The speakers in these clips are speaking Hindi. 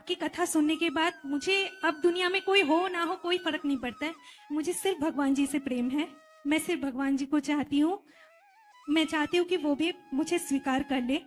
आपकी कथा सुनने के बाद मुझे अब दुनिया में कोई हो ना हो कोई फर्क नहीं पड़ता है। मुझे सिर्फ भगवान जी से प्रेम है। मैं सिर्फ भगवान जी को चाहती हूँ। मैं चाहती हूँ कि वो भी मुझे स्वीकार कर ले।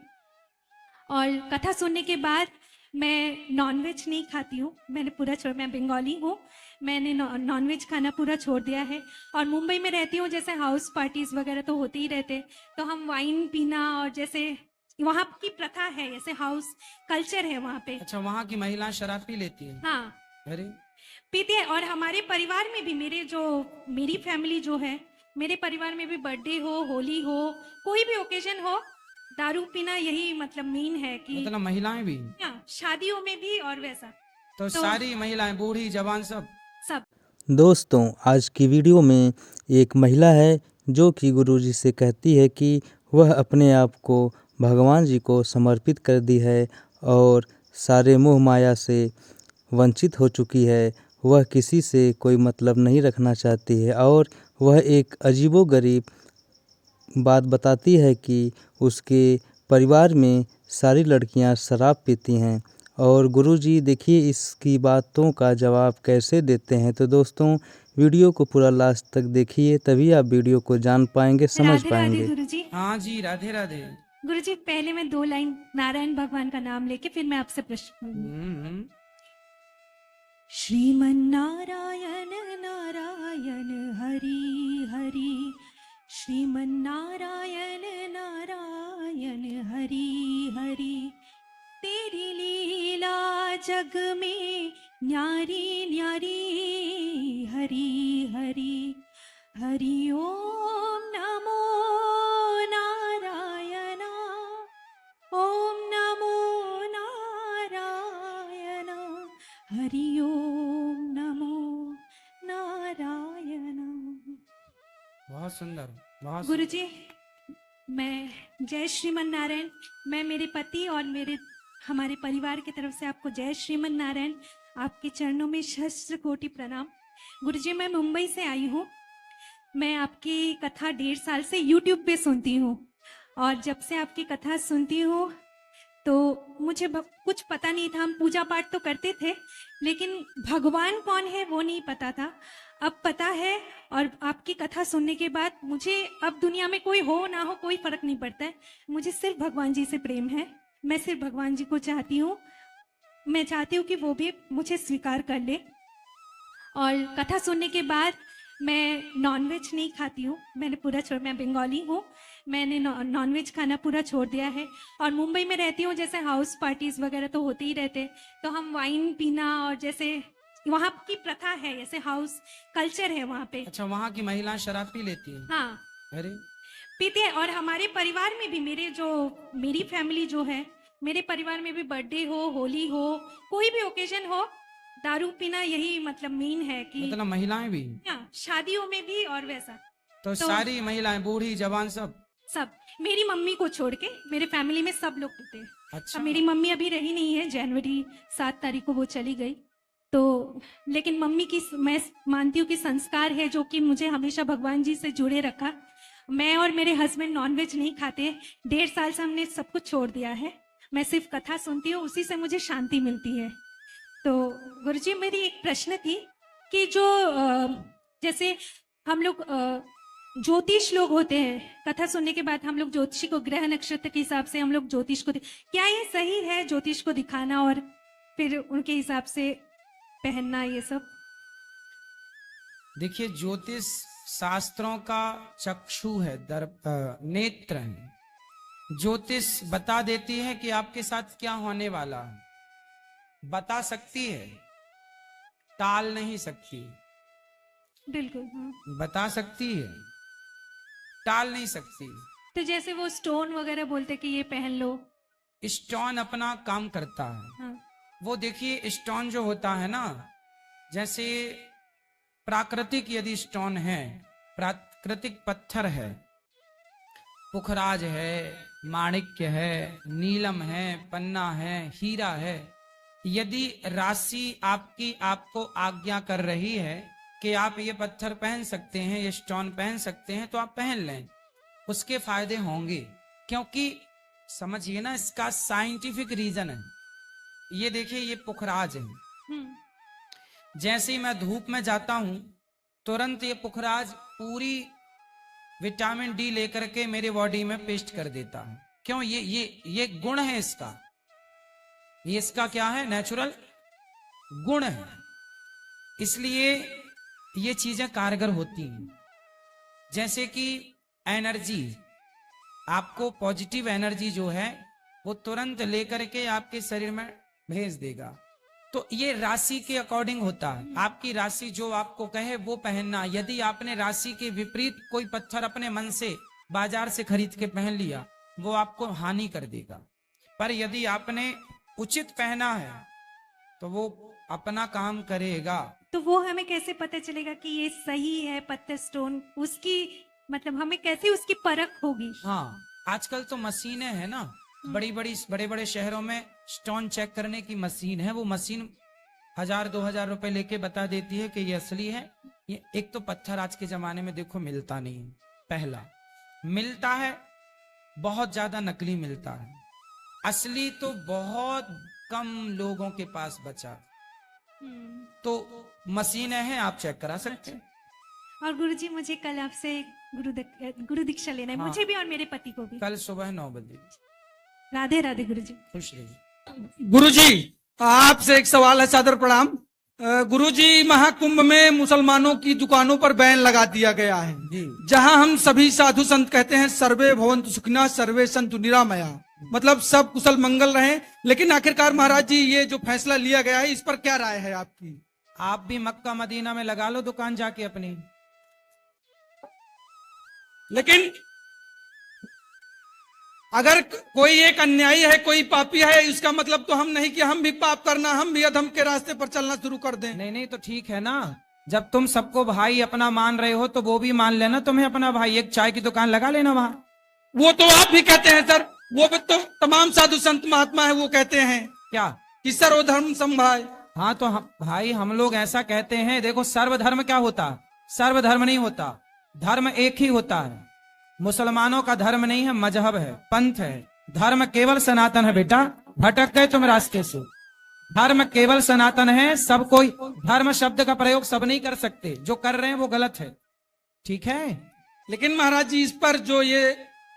और कथा सुनने के बाद मैं नॉनवेज नहीं खाती हूँ। मैंने पूरा छोड़, मैं बंगाली हूँ। मैंने नॉनवेज खाना पूरा छोड़ दिया है। और मुंबई में रहती हूँ, जैसे हाउस पार्टीज वगैरह तो होते ही रहते, तो हम वाइन पीना और जैसे वहाँ की प्रथा है, जैसे हाउस कल्चर है वहाँ पे। अच्छा, वहाँ की महिलाएं शराब पी लेती है? हाँ, अरे, पीते हैं। और हमारे परिवार में भी, मेरी फैमिली जो है, मेरे परिवार में भी बर्थडे हो, होली हो, कोई भी ओकेजन हो, दारू पीना यही मतलब मेन है कि मतलब महिलाएं भी? हाँ, शादियों में भी और वैसा तो तो सारी महिलाएं, बूढ़ी जवान सब? सब। दोस्तों, आज की वीडियो में एक महिला है जो कि गुरुजी से कहती है कि वह अपने आप को भगवान जी को समर्पित कर दी है और सारे मोह माया से वंचित हो चुकी है। वह किसी से कोई मतलब नहीं रखना चाहती है और वह एक अजीबोगरीब बात बताती है कि उसके परिवार में सारी लड़कियां शराब पीती हैं। और गुरुजी देखिए इसकी बातों का जवाब कैसे देते हैं। तो दोस्तों, वीडियो को पूरा लास्ट तक देखिए, तभी आप वीडियो को जान पाएंगे, समझ राधे राधे पाएंगे। गुरुजी। हाँ जी, राधे राधे। गुरुजी, पहले मैं 2 लाइन नारायण भगवान का नाम लेके फिर मैं आपसे प्रश्न करूंगी। हम्म। श्रीमन नारायण नारायण हरि हरि, श्रीमन नारायण नारायण हरि हरि। तेरी लीला जग में न्यारी न्यारी, हरि हरि। हरि ओम नमो नारायण, ओम नमो नारायण, हरि ओम नमो नारायण। बहुत सुंदर, बहुत सुंदर। गुरुजी, मैं जय श्रीमन नारायण। मैं मेरे पति और हमारे परिवार की तरफ से आपको जय श्रीमन नारायण। आपके चरणों में सहस्त्र कोटि प्रणाम। गुरुजी, मैं मुंबई से आई हूँ। मैं आपकी कथा 1.5 साल से YouTube पे सुनती हूँ। और जब से आपकी कथा सुनती हूँ तो मुझे कुछ पता नहीं था। हम पूजा पाठ तो करते थे, लेकिन भगवान कौन है वो नहीं पता था। अब पता है। और आपकी कथा सुनने के बाद मुझे अब दुनिया में कोई हो ना हो कोई फर्क नहीं पड़ता है। मुझे सिर्फ भगवान जी से प्रेम है। मैं सिर्फ भगवान जी को चाहती हूँ। मैं चाहती हूँ कि वो भी मुझे स्वीकार कर ले। और कथा सुनने के बाद मैं नॉनवेज नहीं खाती हूँ। मैंने पूरा छोड़, मैं बंगाली हूँ। मैंने नॉनवेज खाना पूरा छोड़ दिया है। और मुंबई में रहती हूँ, जैसे हाउस पार्टीज वगैरह तो होते ही रहते, तो हम वाइन पीना और जैसे वहाँ की प्रथा है, जैसे हाउस कल्चर है वहाँ पे। अच्छा, वहाँ की महिलाएं शराब पी लेती है? हाँ, अरे, पीते हैं। और हमारे परिवार में भी, मेरी फैमिली जो है, मेरे परिवार में भी बर्थडे हो, होली हो, कोई भी ओकेजन हो, दारू पीना यही मतलब मेन है कि मतलब महिलाएं भी? हाँ, शादियों में भी और वैसा तो तो सारी महिलाएं, बूढ़ी जवान सब? सब। मेरी मम्मी को छोड़ के मेरे फैमिली में सब लोग पीते हैं। अच्छा। अब मेरी मम्मी अभी रही नहीं है, जनवरी 7 तारीख को वो चली गई। तो लेकिन मम्मी की मैं मानती हूँ कि संस्कार है जो कि मुझे हमेशा भगवान जी से जुड़े रखा। मैं और मेरे हस्बैंड नॉनवेज नहीं खाते। 1.5 साल से हमने सब कुछ छोड़ दिया है। मैं सिर्फ कथा सुनती हूँ, उसी से मुझे शांति मिलती है। तो गुरुजी, मेरी एक प्रश्न थी कि जो जैसे हम लोग ज्योतिष लोग होते हैं, कथा सुनने के बाद हम लोग ज्योतिषी को, ग्रह नक्षत्र के हिसाब से हम लोग ज्योतिष को क्या ये सही है ज्योतिष को दिखाना और फिर उनके हिसाब से पहनना ये सब? देखिए, ज्योतिष शास्त्रों का चक्षु है, नेत्र है। ज्योतिष बता देती है कि आपके साथ क्या होने वाला है, बता सकती है, टाल नहीं सकती। बिल्कुल, हाँ। बता सकती है, टाल नहीं सकती। तो जैसे वो स्टोन वगैरह बोलते कि ये पहन लो। स्टोन अपना काम करता है। हाँ। वो देखिए, स्टोन जो होता है ना, जैसे प्राकृतिक यदि स्टोन है, प्राकृतिक पत्थर है, पुखराज है, माणिक्य है, नीलम है, पन्ना है, हीरा है, यदि राशि आपकी आपको आज्ञा कर रही है कि आप ये पत्थर पहन सकते हैं, ये स्टोन पहन सकते हैं, तो आप पहन लें, उसके फायदे होंगे। क्योंकि समझिए ना, इसका साइंटिफिक रीजन है। ये देखिए ये पुखराज है। हम्म, जैसे ही मैं धूप में जाता हूं तुरंत ये पुखराज पूरी विटामिन डी लेकर के मेरे बॉडी में पेस्ट कर देता है। क्यों? ये गुण है इसका, ये इसका क्या है? नेचुरल गुण है, इसलिए ये चीजें कारगर होती हैं। जैसे कि एनर्जी, आपको पॉजिटिव एनर्जी जो है वो तुरंत लेकर के आपके शरीर में भेज देगा। तो ये राशि के अकॉर्डिंग होता है। आपकी राशि जो आपको कहे वो पहनना। यदि आपने राशि के विपरीत कोई पत्थर अपने मन से बाजार से खरीद के पहन लिया, वो आपको हानि कर देगा। पर यदि आपने उचित पहना है तो वो अपना काम करेगा। तो वो हमें कैसे पता चलेगा कि ये सही है पत्थर स्टोन? उसकी मतलब हमें कैसे उसकी परख होगी? हाँ, आजकल तो मशीनें हैं ना, बड़े बड़े शहरों में स्टोन चेक करने की मशीन है। वो मशीन 1000-2000 रुपए लेके बता देती है कि ये असली है। ये एक तो पत्थर आज के जमाने में देखो मिलता नहीं है, पहला मिलता है बहुत ज्यादा, नकली मिलता है, असली तो बहुत कम लोगों के पास बचा। हम्म। तो मशीनें हैं, आप चेक करा सकते हैं। और गुरुजी मुझे कल आपसे गुरु दीक्षा लेना है, हाँ। मुझे भी और मेरे पति को भी। कल सुबह 9 बजे। राधे राधे गुरुजी। खुश रहिए। गुरुजी, आपसे एक सवाल है, सादर प्रणाम। गुरुजी, महाकुंभ में मुसलमानों की दुकानों पर बैन लगा दिया गया है, जी। जहां हम सभी साधु संत कहते हैं सर्वे भवन्तु सुखिनः सर्वे सन्तु निरामया, मतलब सब कुशल मंगल रहें। लेकिन आखिरकार महाराज जी ये जो फैसला लिया गया है, इस पर क्या राय है आपकी? आप भी मक्का मदीना में लगा लो दुकान जाके अपनी। लेकिन अगर कोई एक अन्यायी है, कोई पापी है, इसका मतलब तो हम नहीं कि हम भी पाप करना, हम भी अधम के रास्ते पर चलना शुरू कर दें। नहीं नहीं, तो ठीक है ना, जब तुम सबको भाई अपना मान रहे हो तो वो भी मान लेना तुम्हें अपना भाई। एक चाय की दुकान लगा लेना वहां। वो तो आप भी कहते हैं सर, वो भी तो तमाम साधु संत महात्मा है वो कहते हैं क्या कि सर्वधर्म समभाव। हाँ तो भाई हम लोग ऐसा कहते हैं। देखो सर्वधर्म क्या होता? सर्वधर्म नहीं होता, धर्म एक ही होता है। मुसलमानों का धर्म नहीं है, मजहब है, पंथ है। धर्म केवल सनातन है बेटा, भटक गए तुम रास्ते से। धर्म केवल सनातन है, सब कोई धर्म शब्द का प्रयोग सब नहीं कर सकते, जो कर रहे हैं वो गलत है, ठीक है। लेकिन महाराज जी इस पर जो ये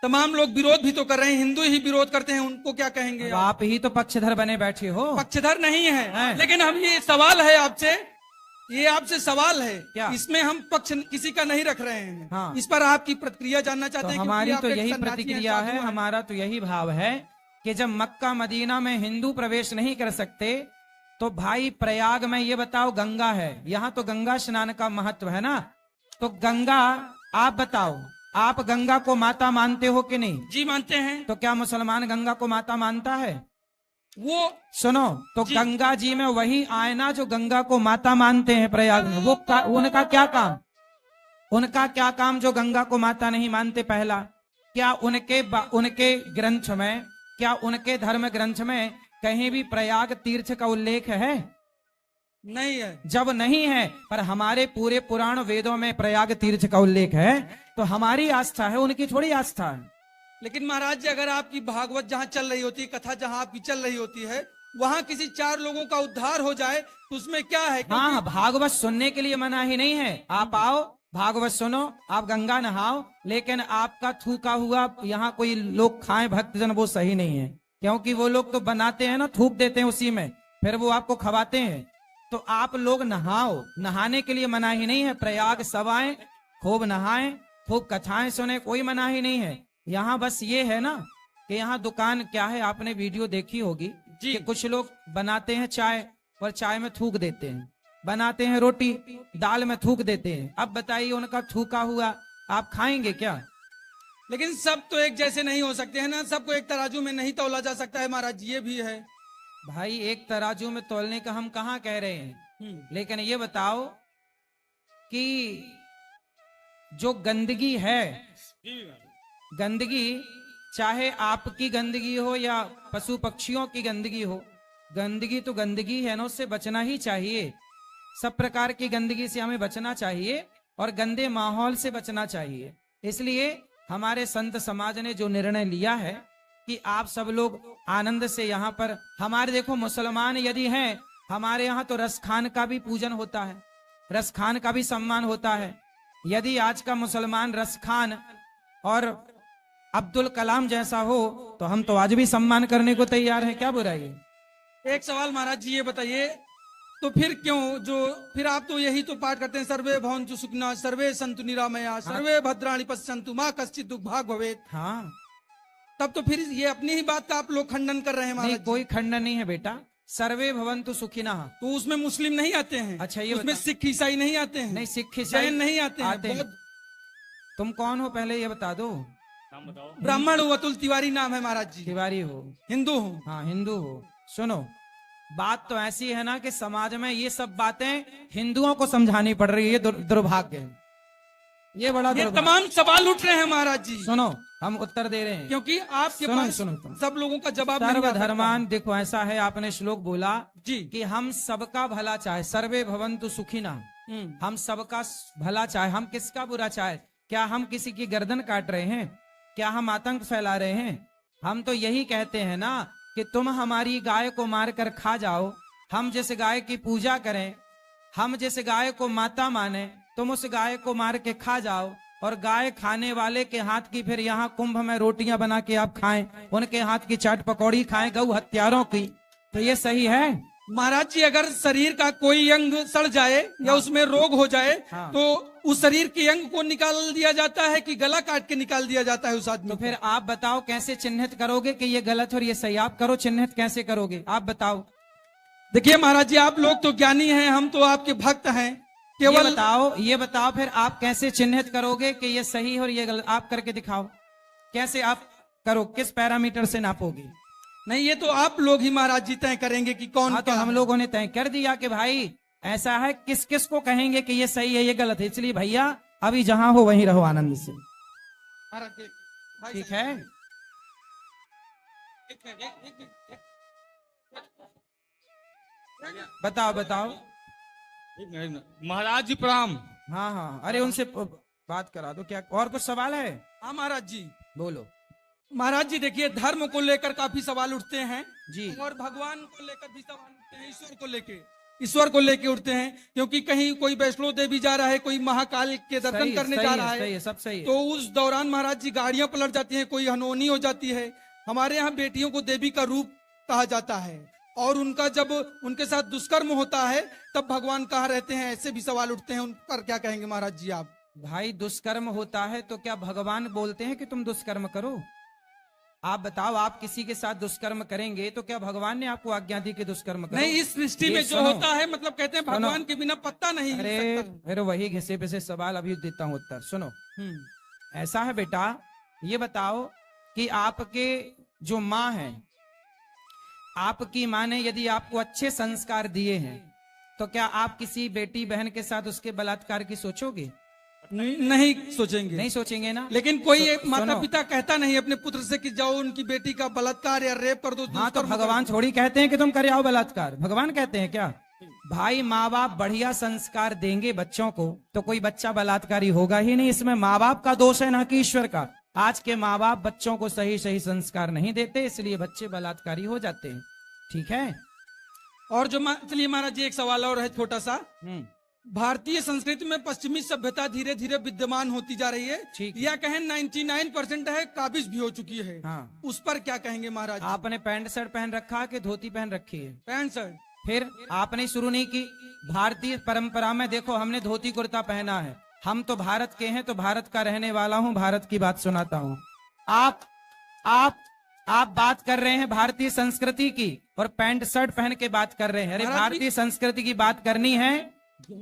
तमाम लोग विरोध भी तो कर रहे हैं, हिंदू ही विरोध करते हैं, उनको क्या कहेंगे? आप ही तो पक्षधर बने बैठे हो। पक्षधर नहीं है, हैं। लेकिन हम ये सवाल है आपसे, ये आपसे सवाल है क्या? इसमें हम पक्ष किसी का नहीं रख रहे हैं। हाँ। इस पर आपकी प्रतिक्रिया जानना चाहते तो हैं। क्योंकि हमारी आप तो एक यही सन्यासी हैं, प्रतिक्रिया साधु है, हैं। हमारा तो यही भाव है कि जब मक्का मदीना में हिंदू प्रवेश नहीं कर सकते तो भाई प्रयाग में ये बताओ गंगा है, यहाँ तो गंगा स्नान का महत्व है ना। तो गंगा, आप बताओ, आप गंगा को माता मानते हो कि नहीं? जी मानते हैं। तो क्या मुसलमान गंगा को माता मानता है? वो सुनो, तो जी। गंगा जी में वही आए ना जो गंगा को माता मानते हैं प्रयाग में। उनका क्या काम? उनका क्या काम जो गंगा को माता नहीं मानते? पहला, क्या उनके ग्रंथ में, क्या उनके धर्म ग्रंथ में कहीं भी प्रयाग तीर्थ का उल्लेख है? नहीं है। जब नहीं है, पर हमारे पूरे पुराण वेदों में प्रयाग तीर्थ का उल्लेख है, तो हमारी आस्था है, उनकी थोड़ी आस्था है। लेकिन महाराज जी अगर आपकी भागवत जहाँ चल रही होती है, कथा जहाँ आपकी चल रही होती है, वहाँ किसी 4 लोगों का उद्धार हो जाए तो उसमें क्या है? हाँ, भागवत सुनने के लिए मना ही नहीं है। आप आओ, भागवत सुनो, आप गंगा नहाओ, लेकिन आपका थूका हुआ यहाँ कोई लोग खाएं भक्तजन, वो सही नहीं है। क्योंकि वो लोग तो बनाते हैं ना, थूक देते हैं उसी में, फिर वो आपको खवाते हैं। तो आप लोग नहाओ, नहाने के लिए मना ही नहीं है। प्रयाग सब आए, खूब नहाएं, खूब कथाएं सुने, कोई मना ही नहीं है। यहाँ बस ये है ना कि यहाँ दुकान क्या है, आपने वीडियो देखी होगी जी। कि कुछ लोग बनाते हैं चाय और चाय में थूक देते हैं, बनाते हैं रोटी, दाल में थूक देते हैं। अब बताइए उनका थूका हुआ आप खाएंगे क्या? लेकिन सब तो एक जैसे नहीं हो सकते हैं ना, सबको एक तराजू में नहीं तौला जा सकता है महाराज जी, ये भी है। भाई एक तराजू में तौलने का हम कहाँ कह रहे हैं, लेकिन ये बताओ कि जो गंदगी है, गंदगी चाहे आपकी गंदगी हो या पशु पक्षियों की गंदगी हो, गंदगी तो गंदगी है ना, उससे बचना ही चाहिए। सब प्रकार की गंदगी से हमें बचना चाहिए और गंदे माहौल से बचना चाहिए। इसलिए हमारे संत समाज ने जो निर्णय लिया है कि आप सब लोग आनंद से यहाँ पर, हमारे देखो मुसलमान यदि हैं, हमारे यहाँ तो रस खान का भी पूजन होता है, रस खान का भी सम्मान होता है। यदि आज का मुसलमान रस खान और अब्दुल कलाम जैसा हो तो हम तो आज भी सम्मान करने को तैयार हैं, क्या बुराई है? एक सवाल महाराज जी ये बताइए, तो फिर क्यों फिर आप तो यही तो पाठ करते हैं, सर्वे भवन्तु सुखिनः सर्वे सन्तु निरामया सर्वे भद्राणि पश्यन्तु मां कश्चित् दुर्भाग् भवेत्। हाँ, तब तो फिर ये अपनी ही बात का आप लोग खंडन कर रहे हैं नहीं महाराज जी। कोई खंडन नहीं है बेटा, सर्वे भवन्तु सुखिनः। तो उसमें मुस्लिम नहीं आते हैं? अच्छा, ये उसमें बता। सिख ईसाई नहीं आते हैं? नहीं, सिख ईसाई जैन नहीं आते हैं? आते हैं। बौद्ध? तुम कौन हो पहले ये बता दो। ब्राह्मण हूँ, अतुल तिवारी नाम है महाराज जी। तिवारी हो? हिंदू हूँ। हाँ, हिंदू हो। सुनो, बात तो ऐसी है ना कि समाज में ये सब बातें हिंदुओं को समझानी पड़ रही है, ये दुर्भाग्य है, ये बड़ा ये दुर्भाग्य। तमाम सवाल उठ रहे हैं महाराज जी, सुनो, हम उत्तर दे रहे हैं, क्योंकि आपके सुनो, पास सुनो, सुनो। सब लोगों का जवाब नहीं आ सकता। सर्वधर्मान, देखो ऐसा है, आपने श्लोक बोला जी। कि हम सबका भला चाहे, सर्वे भवन्तु सुखिनः, हम सबका भला चाहे, हम किसका बुरा चाहे? क्या हम किसी की गर्दन काट रहे हैं? क्या हम आतंक फैला रहे हैं? हम तो यही कहते हैं ना कि तुम हमारी गाय को मार कर खा जाओ, हम जिस गाय की पूजा करें, हम जिस गाय को माता माने, तुम उस गाय को मार के खा जाओ, और गाय खाने वाले के हाथ की फिर यहाँ कुंभ में रोटियां बना के आप खाएं, उनके हाथ की चाट पकौड़ी खाएं गौ हत्यारों की, तो ये सही है? महाराज जी, अगर शरीर का कोई अंग सड़ जाए या उसमें रोग हो जाए, हाँ। तो उस शरीर के अंग को निकाल दिया जाता है कि गला काट के निकाल दिया जाता है उस आदमी तो को? फिर आप बताओ कैसे चिन्हित करोगे कि ये गलत और ये सही? आप करो, चिन्हित कैसे करोगे आप बताओ? देखिए महाराज जी, आप लोग तो ज्ञानी हैं, हम तो आपके भक्त हैं। केवल ये बताओ फिर आप कैसे चिन्हित करोगे कि ये सही और ये गलत? आप करके दिखाओ, कैसे आप करो, किस पैरामीटर से नापोगे? नहीं, ये तो आप लोग ही महाराज जी तय करेंगे कि कौन हाँ, तो क्या हम है। लोगों ने तय कर दिया कि भाई ऐसा है, किस किस को कहेंगे कि ये सही है ये गलत है, इसलिए भैया अभी जहां हो वहीं रहो आनंद से, महाराज जी, भाई ठीक साहब, है? एक मिनट, एक मिनट। बताओ बताओ। महाराज जी प्रणाम। हाँ हाँ, अरे उनसे बात करा दो, क्या और कुछ सवाल है? हाँ महाराज जी। बोलो। महाराज जी देखिए, धर्म को लेकर काफी सवाल उठते हैं जी। और भगवान को लेकर भी सवाल उठते हैं, ईश्वर को लेके उठते हैं, क्योंकि कहीं कोई वैष्णो देवी जा रहा है, कोई महाकाल के दर्शन सही, करने सही जा है, रहा सही है, है, सब सही है। तो उस दौरान महाराज जी गाड़ियां पलट जाती हैं, कोई अनहोनी हो जाती है। हमारे यहाँ बेटियों को देवी का रूप कहा जाता है, और उनका जब उनके साथ दुष्कर्म होता है तब भगवान कहाँ रहते हैं, ऐसे भी सवाल उठते हैं। उन पर क्या कहेंगे महाराज जी आप? भाई दुष्कर्म होता है तो क्या भगवान बोलते हैं कि तुम दुष्कर्म करो? आप बताओ, आप किसी के साथ दुष्कर्म करेंगे तो क्या भगवान ने आपको आज्ञा दी कि दुष्कर्म करो? नहीं, इस सृष्टि ये में जो सुनो। होता है, मतलब कहते हैं भगवान के बिना पत्ता नहीं हिल अरे सकता। फिर वही घिसे पिसे सवाल अभी देता हूँ उत्तर, सुनो। ऐसा है बेटा, ये बताओ कि आपके जो माँ है, आपकी माँ ने यदि आपको अच्छे संस्कार दिए हैं तो क्या आप किसी बेटी बहन के साथ उसके बलात्कार की सोचोगे? नहीं सोचेंगे। नहीं सोचेंगे ना? लेकिन कोई एक सुनो। माता पिता कहता नहीं अपने पुत्र से कि जाओ उनकी बेटी का बलात्कार या रेप कर दो। हाँ, तो दुष्कर्म भगवान थोड़ी कहते हैं कि तुम करे आओ बलात्कार, भगवान कहते हैं क्या? भाई माँ बाप बढ़िया संस्कार देंगे बच्चों को तो कोई बच्चा बलात्कारी होगा ही नहीं। इसमें माँ बाप का दोष है ना कि ईश्वर का। आज के माँ बाप बच्चों को सही सही संस्कार नहीं देते, इसलिए बच्चे बलात्कारी हो जाते हैं। ठीक है? और जो चलिए महाराज जी, एक सवाल और है छोटा सा। भारतीय संस्कृति में पश्चिमी सभ्यता धीरे धीरे विद्यमान होती जा रही है, ठीक। या कहें 99% है, काबिज भी हो चुकी है। हाँ। उस पर क्या कहेंगे महाराज जी? आपने पैंट शर्ट पहन रखा कि धोती पहन रखी है? Pant shirt. फिर आपने शुरू नहीं की? भारतीय परंपरा में देखो, हमने धोती कुर्ता पहना है। हम तो भारत के हैं, तो भारत का रहने वाला हूँ, भारत की बात सुनाता हूँ। आप बात कर रहे हैं भारतीय संस्कृति की और पैंट शर्ट पहन के बात कर रहे हैं। अरे भारतीय संस्कृति की बात करनी है,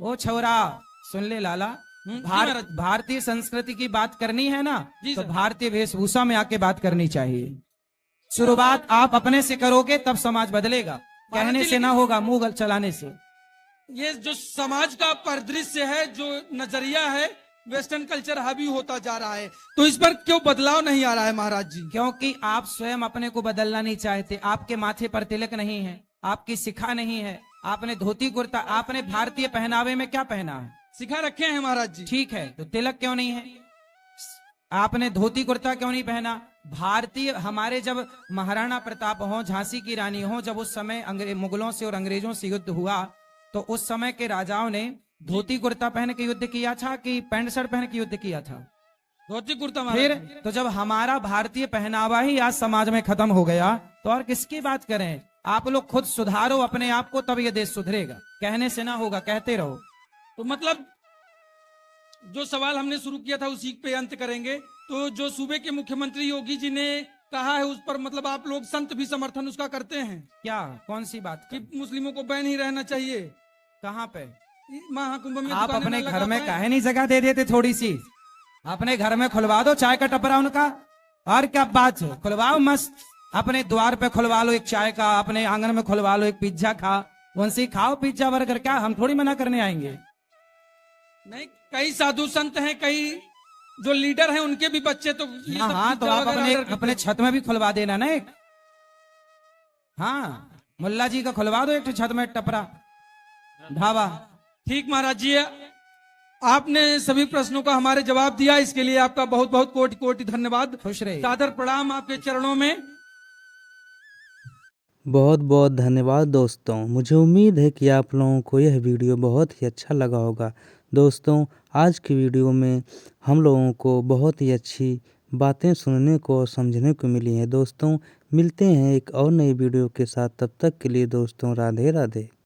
ओ छोरा सुन ले लाला, भारतीय संस्कृति की बात करनी है ना, तो भारतीय वेशभूषा में आके बात करनी चाहिए। शुरुआत आप अपने से करोगे तब समाज बदलेगा, कहने से ना होगा, मुंह चलाने से। ये जो समाज का परिदृश्य है, जो नजरिया है, वेस्टर्न कल्चर हावी होता जा रहा है, तो इस पर क्यों बदलाव नहीं आ रहा है महाराज जी? क्योंकि आप स्वयं अपने को बदलना नहीं चाहते। आपके माथे पर तिलक नहीं है, आपकी शिखा नहीं है, आपने धोती कुर्ता, आपने भारतीय पहनावे में क्या पहना है? सिखा रखे हैं महाराज जी। ठीक है, तो तिलक क्यों नहीं है? आपने धोती कुर्ता क्यों नहीं पहना? भारतीय हमारे जब महाराणा प्रताप हो, झांसी की रानी हो, जब उस समय मुगलों से और अंग्रेजों से युद्ध हुआ तो उस समय के राजाओं ने धोती कुर्ता पहन के युद्ध किया था कि पैंट शर्ट पहन के युद्ध किया था? धोती कुर्ता फिर महाराज। तो जब हमारा भारतीय पहनावा ही आज समाज में खत्म हो गया तो और किसकी बात करें? आप लोग खुद सुधारो अपने आप को, तब ये देश सुधरेगा। कहने से ना होगा, कहते रहो। तो मतलब जो सवाल हमने शुरू किया था उसी पे अंत करेंगे। तो जो सूबे के मुख्यमंत्री योगी जी ने कहा है उस पर मतलब आप लोग संत भी समर्थन उसका करते हैं क्या, कौन सी बात कि की? मुस्लिमों को बैन ही रहना चाहिए कहाँ पे? महाकुंभ में? आप दुकानें अपने ना घर लगा में पाएं? काहे नहीं जगह दे देते थोड़ी सी? अपने घर में खुलवा दो चाय का टपरा उनका, और क्या बात है, खुलवाओ मस्त। अपने द्वार पे खुलवा लो एक चाय का, अपने आंगन में खुलवा लो एक पिज्जा खा, उनसे खाओ पिज्जा बर्गर, क्या हम थोड़ी मना करने आएंगे? नहीं, कई साधु संत हैं, कई जो लीडर हैं उनके भी बच्चे तो ये हाँ सब हाँ, तो पिज्जा आप वगैरह अपने ऑर्डर करते अपने हैं। छत में भी खुलवा देना ना एक। हाँ, मुल्ला जी का खुलवा दो एक छत में टपरा ढाबा। ठीक महाराज जी, आपने सभी प्रश्नों का हमारे जवाब दिया, इसके लिए आपका बहुत बहुत कोटि कोटि धन्यवाद। खुश रहे। सादर प्रणाम आपके चरणों में। बहुत बहुत धन्यवाद दोस्तों। मुझे उम्मीद है कि आप लोगों को यह वीडियो बहुत ही अच्छा लगा होगा। दोस्तों, आज की वीडियो में हम लोगों को बहुत ही अच्छी बातें सुनने को और समझने को मिली हैं। दोस्तों, मिलते हैं एक और नई वीडियो के साथ, तब तक के लिए दोस्तों राधे राधे।